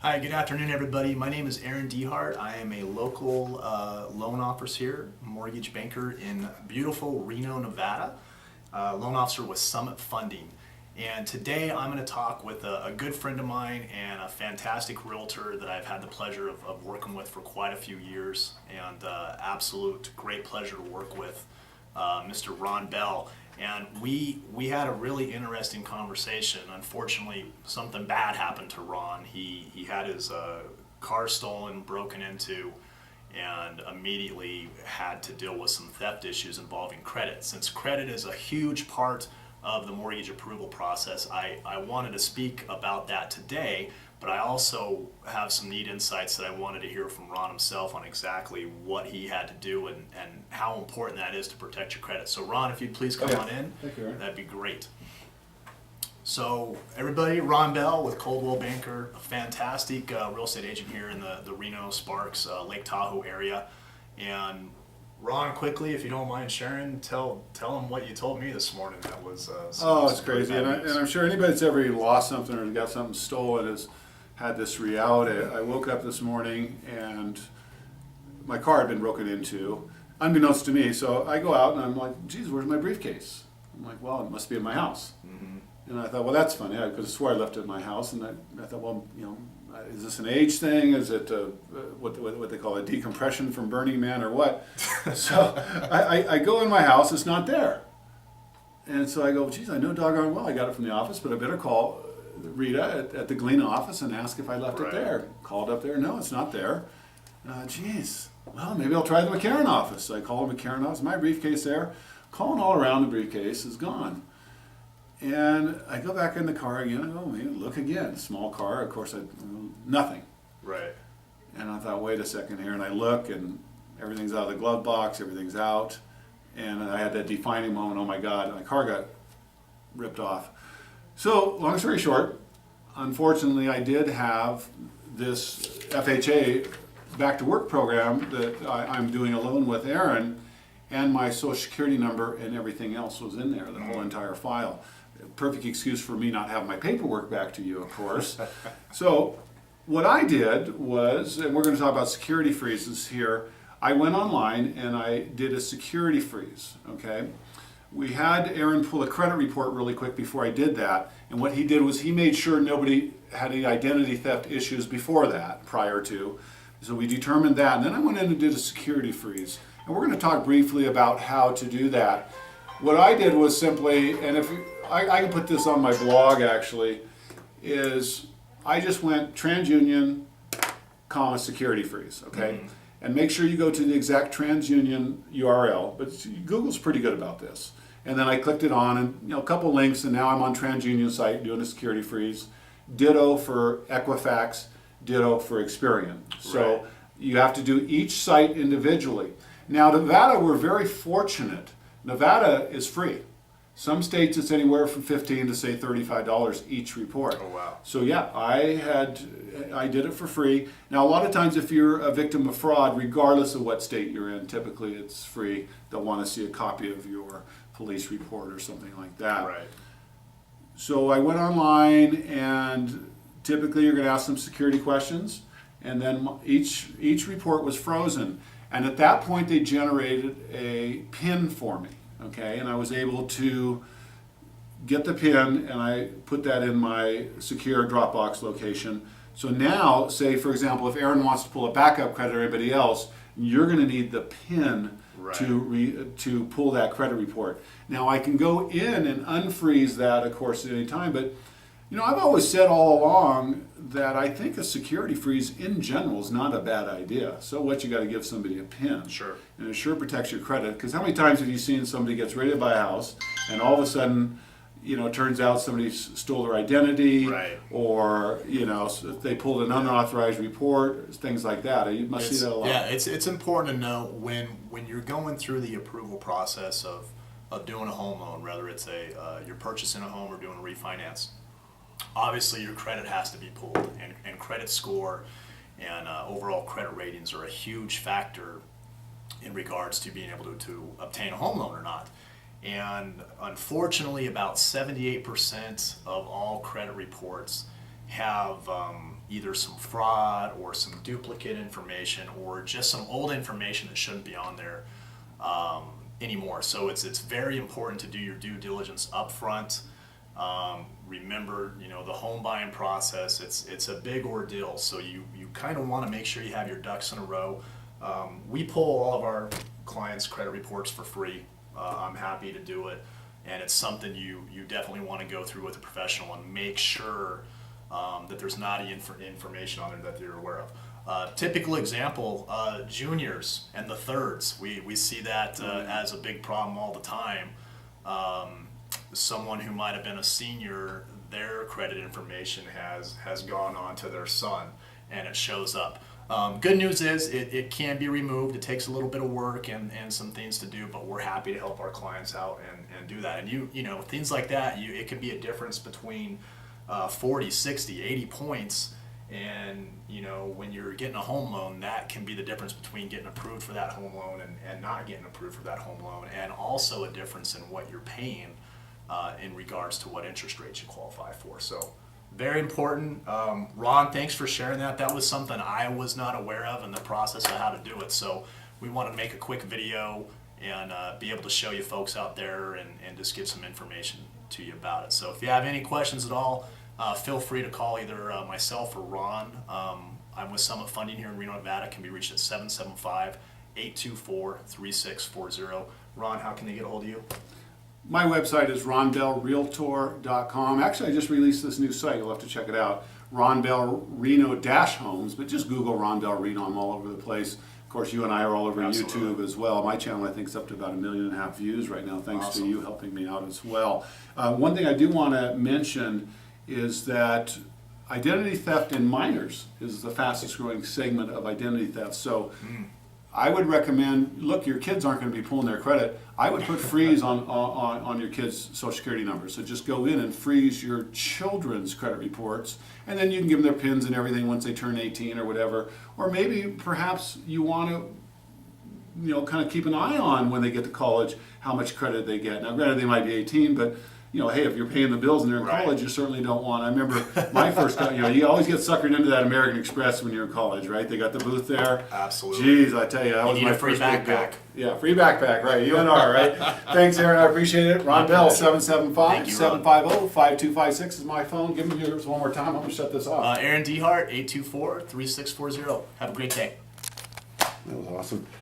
Hi, good afternoon, everybody. My name is Aaron DeHart. I am a local loan officer here, mortgage banker in beautiful Reno, Nevada. Loan officer with Summit Funding. And today I'm going to talk with a good friend of mine and a fantastic realtor that I've had the pleasure of working with for quite a few years, and absolute great pleasure to work with, Mr. Ron Bell. And we had a really interesting conversation. Unfortunately, something bad happened to Ron. He had his car stolen, broken into, and immediately had to deal with some theft issues involving credit. Since credit is a huge part of the mortgage approval process, I wanted to speak about that today, but I also have some neat insights that I wanted to hear from Ron himself on exactly what he had to do and how important that is to protect your credit. So Ron, if you'd please come on in, Thank you, Aaron. that'd be great. So everybody, Ron Bell with Coldwell Banker, a fantastic real estate agent here in the Reno, Sparks, Lake Tahoe area. And Ron, quickly, if you don't mind sharing, tell them what you told me this morning. That was It's crazy, and I'm sure anybody that's ever lost something or got something stolen has had this reality. I woke up this morning and my car had been broken into, unbeknownst to me. So I go out and I'm like, "Geez, where's my briefcase?" I'm like, "Well, it must be in my house." Mm-hmm. And I thought, "Well, that's funny. I could have swore I left it in my house." And I thought, "Well, is this an age thing? Is it what they call a decompression from Burning Man or what?" So I go in my house. It's not there. And so I go, "Geez, I know doggone well I got it from the office, but I better call Rita at the Galena office and ask if I left it Right. there." Called up there. No, it's not there. Geez. Well, maybe I'll try the McCarran office. So I call the McCarran office. My briefcase there. Calling all around, the briefcase is gone. And I go back in the car again. I go, maybe look again. Small car. Of course, nothing. Right. And I thought, wait a second here. And I look, and everything's out of the glove box. Everything's out. And I had that defining moment. Oh my God! My car got ripped off. So, long story short, unfortunately, I did have this FHA back to work program that I'm doing a loan with Aaron, and my social security number and everything else was in there, the whole entire file. Perfect excuse for me not having my paperwork back to you, of course. So what I did was, and we're going to talk about security freezes here, I went online and I did a security freeze, okay? We had Aaron pull a credit report really quick before I did that, and what he did was he made sure nobody had any identity theft issues before that, prior to. So we determined that, and then I went in and did a security freeze. And we're going to talk briefly about how to do that. What I did was simply, and if I can put this on my blog actually, is I just went TransUnion, comma, security freeze, okay? Mm-hmm. And make sure you go to the exact TransUnion URL, but Google's pretty good about this. And then I clicked it on, and a couple links, and now I'm on TransUnion site doing a security freeze. Ditto for Equifax, ditto for Experian. So Right. you have to do each site individually. Now, Nevada, we're very fortunate. Nevada is free. Some states it's anywhere from $15 to say $35 each report. Oh wow. So yeah, I did it for free. Now a lot of times if you're a victim of fraud, regardless of what state you're in, typically it's free. They'll want to see a copy of your police report or something like that. Right. So I went online, and typically you're going to ask some security questions, and then each report was frozen. And at that point, they generated a PIN for me, okay? And I was able to get the PIN, and I put that in my secure Dropbox location. So now, say for example, if Aaron wants to pull a backup credit or anybody else, you're going to need the PIN Right. to pull that credit report. Now I can go in and unfreeze that, of course, at any time, but I've always said all along that I think a security freeze in general is not a bad idea. So what, you got to give somebody a PIN. Sure. And it sure protects your credit, because how many times have you seen somebody gets ready to buy a house and all of a sudden, it turns out somebody stole their identity, Right. or they pulled an unauthorized report, things like that. You must see that a lot. Yeah, it's important to know when you're going through the approval process of doing a home loan, whether it's you're purchasing a home or doing a refinance. Obviously, your credit has to be pulled, and credit score and overall credit ratings are a huge factor in regards to being able to obtain a home loan or not. And unfortunately, about 78% of all credit reports have either some fraud or some duplicate information or just some old information that shouldn't be on there anymore. So it's very important to do your due diligence up front. Remember, you know, the home buying process, it's a big ordeal, so you kind of want to make sure you have your ducks in a row. We pull all of our clients' credit reports for free. I'm happy to do it, and it's something you definitely want to go through with a professional and make sure that there's not any information on there that you're aware of. Typical example, juniors and the thirds. We see that as a big problem all the time. Someone who might have been a senior, their credit information has gone on to their son, and it shows up. Good news is it can be removed. It takes a little bit of work and some things to do, but we're happy to help our clients out and do that. And you know, things like that, it can be a difference between 40, 60, 80 points. And you know, when you're getting a home loan, that can be the difference between getting approved for that home loan and not getting approved for that home loan, and also a difference in what you're paying in regards to what interest rates you qualify for. So very important. Ron, thanks for sharing that. That was something I was not aware of in the process of how to do it. So we wanted to make a quick video and be able to show you folks out there and just give some information to you about it. So if you have any questions at all, feel free to call either myself or Ron. I'm with Summit Funding here in Reno, Nevada. Can be reached at 775-824-3640. Ron, how can they get a hold of you? My website is ronbellrealtor.com. Actually, I just released this new site. You'll have to check it out. Ron Bell Reno-Homes, but just Google Ron Bell Reno. I'm all over the place. Of course, you and I are all over Absolutely. YouTube as well. My channel, I think, is up to about 1.5 million views right now, thanks Awesome. to you helping me out as well. One thing I do want to mention is that identity theft in minors is the fastest growing segment of identity theft. So I would recommend, look, your kids aren't going to be pulling their credit. I would put freeze on your kids' social security numbers. So just go in and freeze your children's credit reports, and then you can give them their PINs and everything once they turn 18 or whatever. Or maybe perhaps you want to, you know, kind of keep an eye on when they get to college how much credit they get. Now, granted, they might be 18, but you know, hey, if you're paying the bills and they're in Right. college, you certainly don't want. I remember my first, you know, you always get suckered into that American Express when you're in college, right? They got the booth there. Absolutely. Jeez, I tell you, that was need my a free first big bill. backpack. Yeah, free backpack, right? UNR, right? Thanks, Aaron. I appreciate it. Ron Bell, pleasure. Thank you, Ron. 775-750-5256 is my phone. Give me yours one more time. I'm going to shut this off. Aaron DeHart, 824-3640. Have a great day. That was awesome.